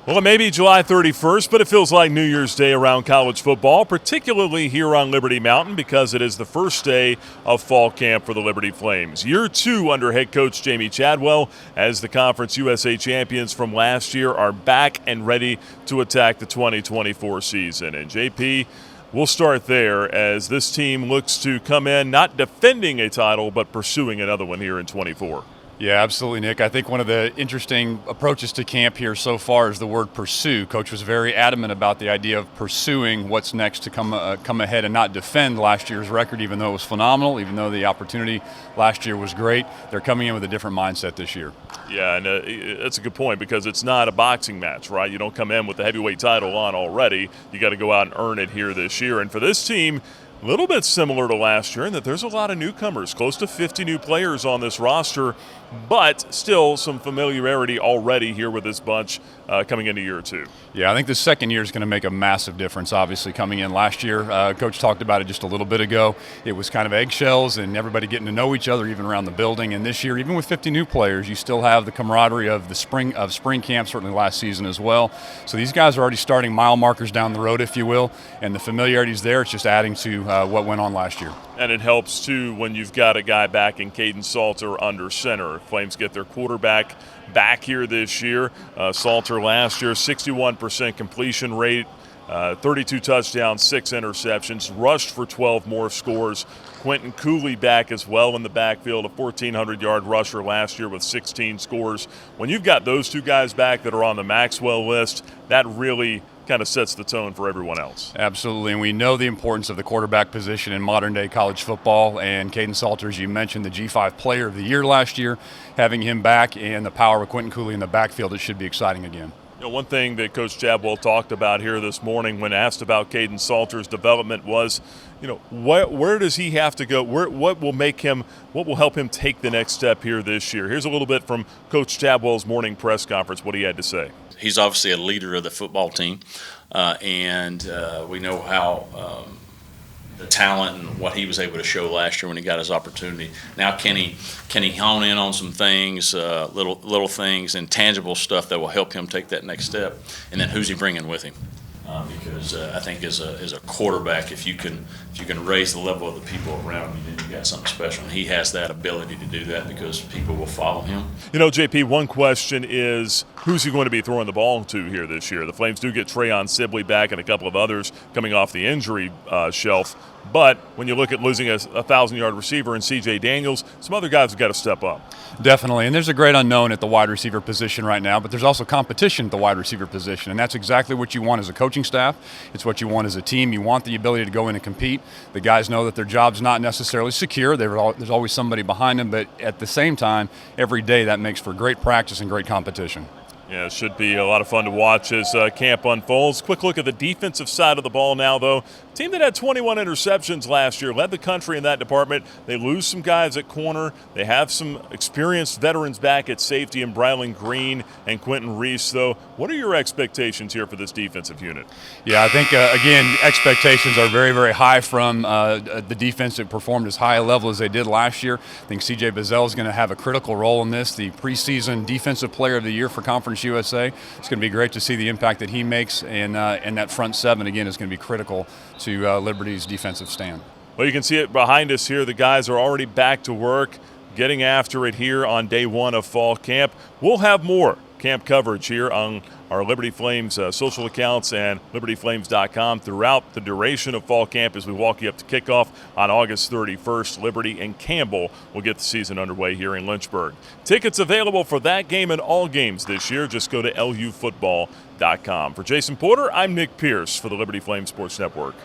Well, it may be July 31st, but it feels like New Year's Day around college football, particularly here on Liberty Mountain because it is the first day of fall camp for the Liberty Flames. Year 2 under head coach Jamie Chadwell as the Conference USA champions from last year are back and ready to attack the 2024 season. And JP, we'll start there as this team looks to come in not defending a title but pursuing another one here in 24. Yeah, absolutely, Nick. I think one of the interesting approaches to camp here so far is the word pursue. Coach was very adamant about the idea of pursuing what's next to come ahead and not defend last year's record, even though it was phenomenal, even though the opportunity last year was great. They're coming in with a different mindset this year. Yeah, and that's a good point because it's not a boxing match, right? You don't come in with the heavyweight title on already. You got to go out and earn it here this year. And for this team, a little bit similar to last year in that there's a lot of newcomers, close to 50 new players on this roster, but still some familiarity already here with this bunch coming into year 2. Yeah, I think the second year is going to make a massive difference, obviously, coming in last year. Coach talked about it just a little bit ago. It was kind of eggshells and everybody getting to know each other, even around the building. And this year, even with 50 new players, you still have the camaraderie of the spring camp, certainly last season as well. So these guys are already starting mile markers down the road, if you will, and the familiarity is there. It's just adding to what went on last year. And it helps, too, when you've got a guy back in Caden Salter under center. Flames get their quarterback back here this year. Salter last year, 61% completion rate, 32 touchdowns, 6 interceptions, rushed for 12 more scores. Quentin Cooley back as well in the backfield, a 1,400-yard rusher last year with 16 scores. When you've got those two guys back that are on the Maxwell list, that really kind of sets the tone for everyone else. Absolutely, and we know the importance of the quarterback position in modern-day college football, and Caden Salter, as you mentioned, the G5 Player of the Year last year, having him back and the power of Quentin Cooley in the backfield, it should be exciting again. You know, one thing that Coach Chadwell talked about here this morning when asked about Caden Salter's development was, you know, where does he have to go? What will help him take the next step here this year? Here's a little bit from Coach Chadwell's morning press conference, what he had to say. He's obviously a leader of the football team, and we know how the talent and what he was able to show last year when he got his opportunity. Now can he hone in on some things, little things, and tangible stuff that will help him take that next step? And then who's he bringing with him? Because I think as a quarterback, if you can raise the level of the people around you, then you got something special. And he has that ability to do that because people will follow him. You know, JP, one question is who's he going to be throwing the ball to here this year? The Flames do get Trayon Sibley back and a couple of others coming off the injury shelf. But when you look at losing a 1,000-yard receiver in C.J. Daniels, some other guys have got to step up. Definitely, and there's a great unknown at the wide receiver position right now, but there's also competition at the wide receiver position, and that's exactly what you want as a coaching staff. It's what you want as a team. You want the ability to go in and compete. The guys know that their job's not necessarily secure. There's always somebody behind them, but at the same time, every day that makes for great practice and great competition. Yeah, it should be a lot of fun to watch as camp unfolds. Quick look at the defensive side of the ball now, though. Team that had 21 interceptions last year, led the country in that department. They lose some guys at corner. They have some experienced veterans back at safety in Brylan Green and Quentin Reese, though. What are your expectations here for this defensive unit? Yeah, I think, again, expectations are very, very high from the defense that performed as high a level as they did last year. I think C.J. Bazell is going to have a critical role in this, the preseason Defensive Player of the Year for Conference USA. It's going to be great to see the impact that he makes, and that front seven, again, is going to be critical to Liberty's defensive stand. Well, you can see it behind us here. The guys are already back to work, getting after it here on day 1 of fall camp. We'll have more camp coverage here on our Liberty Flames social accounts and libertyflames.com throughout the duration of fall camp as we walk you up to kickoff on August 31st. Liberty and Campbell will get the season underway here in Lynchburg. Tickets available for that game and all games this year. Just go to lufootball.com. For Jason Porter, I'm Nick Pierce for the Liberty Flames Sports Network.